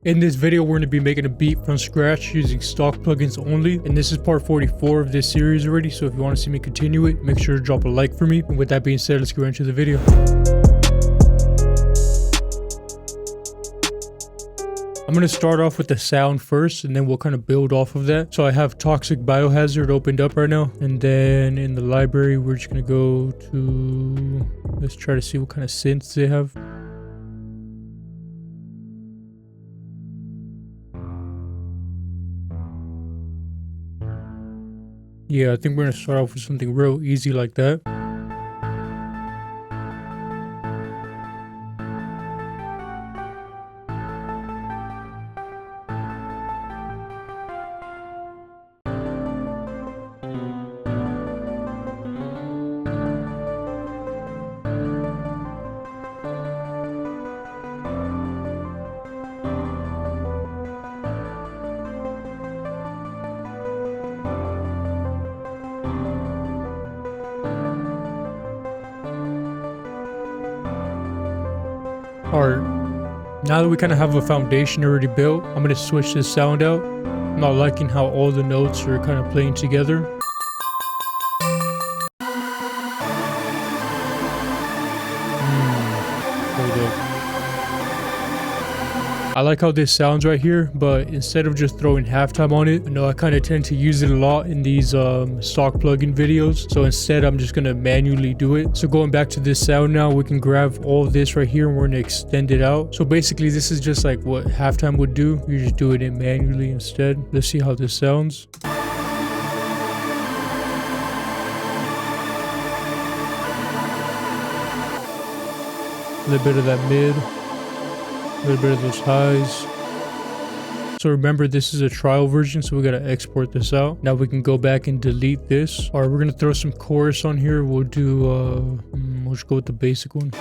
In this video, we're going to be making a beat from scratch using stock plugins only, and this is part 44 of this series already, so if you want to see me continue it, make sure to drop a like for me. And with that being said, let's get right into the video. I'm going to start off with the sound first, and then we'll kind of build off of that. So I have Toxic Biohazard opened up right now, and then in the library, we're just going to go to... let's try to see what kind of synths they have. Yeah, I think we're going to start off with something real easy like that. Alright, now that we kind of have a foundation already built, I'm going to switch this sound out. I'm not liking how all the notes are kind of playing together. Hold up. I like how this sounds right here, but instead of just throwing halftime on it, I know I kind of tend to use it a lot in these stock plugin videos. So instead, I'm just going to manually do it. So going back to this sound now, we can grab all of this right here and we're going to extend it out. So basically, this is just like what halftime would do. You're just doing it manually instead. Let's see how this sounds. A little bit of that mid. A little bit of those highs. So remember, this is a trial version, so we gotta export this out. Now we can go back and delete this. All right, we're gonna throw some chorus on here. We'll do we'll just go with the basic one.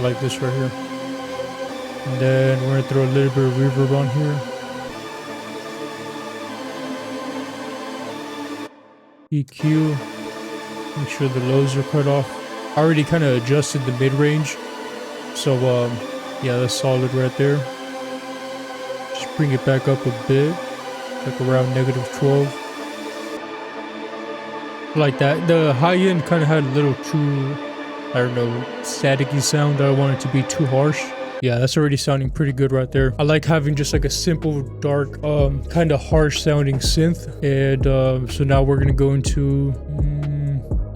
Like this right here. And then we're gonna throw a little bit of reverb on here. EQ, make sure the lows are cut off. I already kind of adjusted the mid-range, so yeah, that's solid right there. Just bring it back up a bit, like around -12. Like that. The high end kind of had a little too, I don't know, staticky sound. I don't want it to be too harsh. Yeah, that's already sounding pretty good right there. I like having just like a simple, dark, kind of harsh sounding synth. And so now we're going to go into...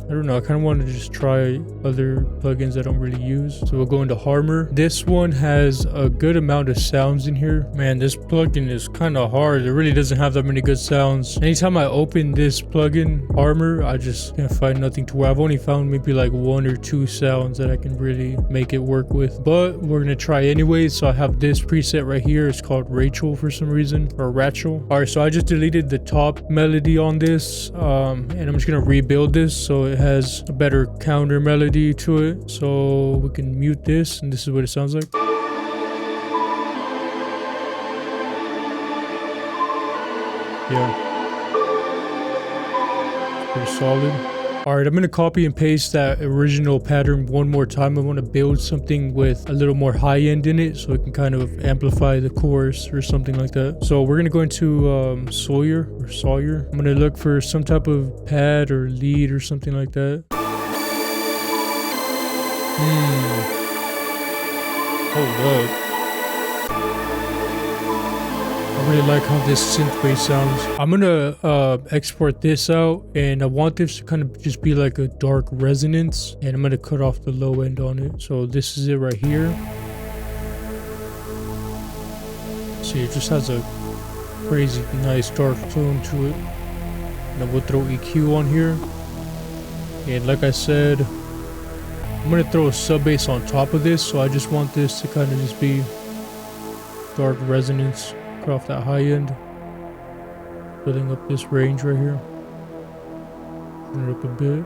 I don't know, I kind of want to just try other plugins I don't really use. So we'll go into Harmor. This one has a good amount of sounds in here. Man, this plugin is kind of hard. It really doesn't have that many good sounds. Anytime I open this plugin, Harmor, I just can't find nothing to where I've only found maybe like 1 or 2 sounds that I can really make it work with. But we're going to try anyways. So I have this preset right here. It's called Rachel for some reason, or Rachel. All right, so I just deleted the top melody on this. And I'm just going to rebuild this so it has a better counter melody to it. So we can mute this, and this is what it sounds like. Yeah, pretty solid. All right, I'm gonna copy and paste that original pattern one more time. I want to build something with a little more high end in it, so it can kind of amplify the chorus or something like that. So we're gonna go into Sawyer. I'm gonna look for some type of pad or lead or something like that. Hold up. I really like how this synth bass sounds. I'm gonna export this out, and I want this to kind of just be like a dark resonance, and I'm gonna cut off the low end on it. So this is it right here. See, it just has a crazy nice dark tone to it. And then we'll throw EQ on here, and like I said, I'm gonna throw a sub bass on top of this. So I just want this to kind of just be dark resonance. Cut off that high end, filling up this range right here. Turn it up a bit.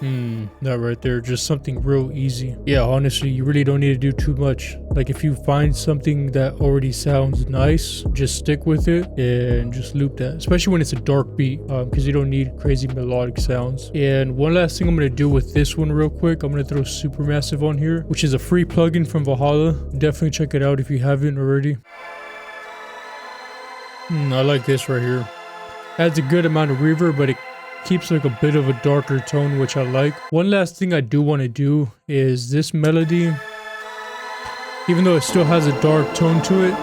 That right there, just something real easy. Yeah, honestly, you really don't need to do too much. Like if you find something that already sounds nice, just stick with it and just loop that, especially when it's a dark beat, because you don't need crazy melodic sounds. And one last thing I'm going to do with this one real quick, I'm going to throw Supermassive on here, which is a free plugin from Valhalla. Definitely check it out if you haven't already. I like this right here. Adds a good amount of reverb, but it keeps like a bit of a darker tone, which I like. One last thing I do want to do is this melody, even though it still has a dark tone to it,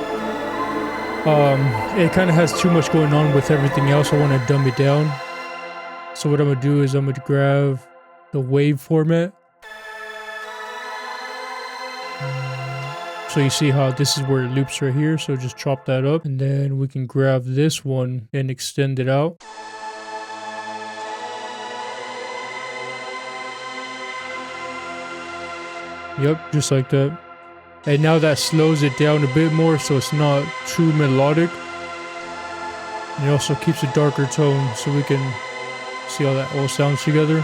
it kind of has too much going on with everything else. I want to dumb it down. So what I'm gonna do is I'm gonna grab the wave format. So you see how this is where it loops right here, so just chop that up, and then we can grab this one and extend it out. Yep, just like that. And now that slows it down a bit more so it's not too melodic. And it also keeps a darker tone so we can see how that all sounds together.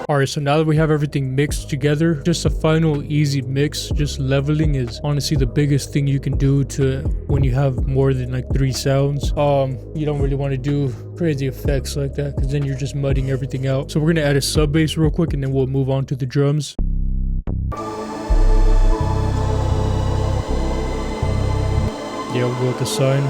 Alright, so now that we have everything mixed together, just a final easy mix. Just leveling is honestly the biggest thing you can do to when you have more than like 3 sounds. You don't really want to do crazy effects like that because then you're just mudding everything out. So we're gonna add a sub bass real quick and then we'll move on to the drums. Yeah, we'll go with the sine.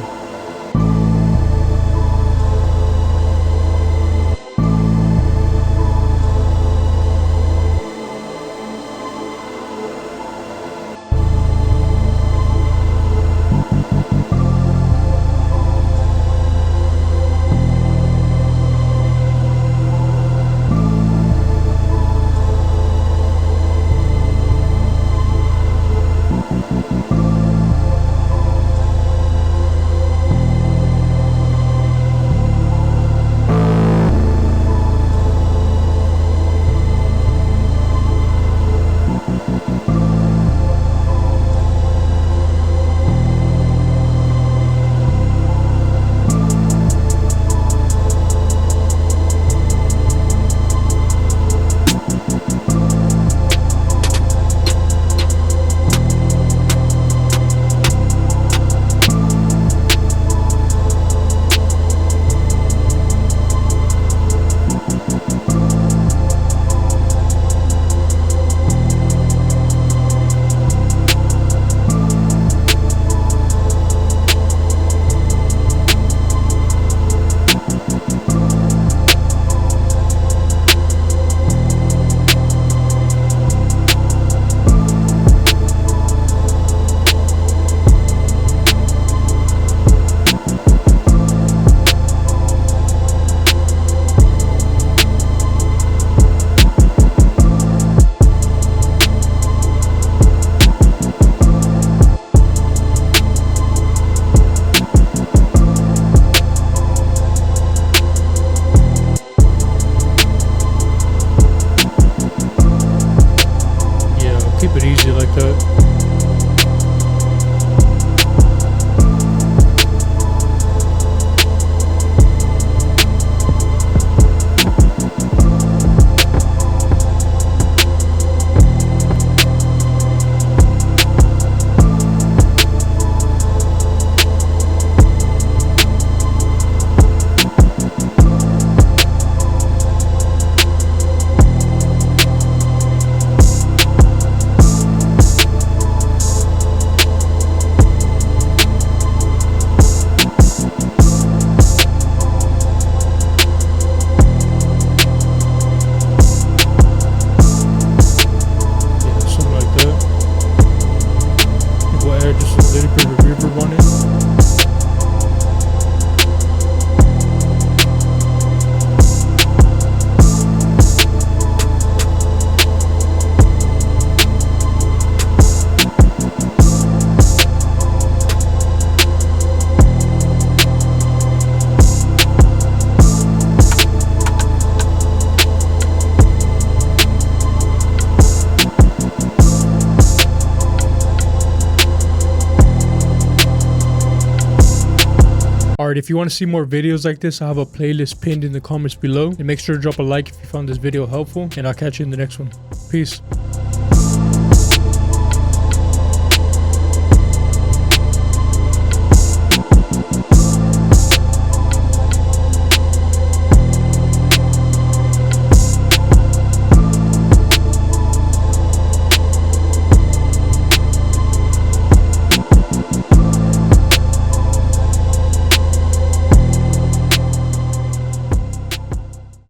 All right, if you want to see more videos like this, I have a playlist pinned in the comments below. And make sure to drop a like if you found this video helpful. And I'll catch you in the next one. Peace.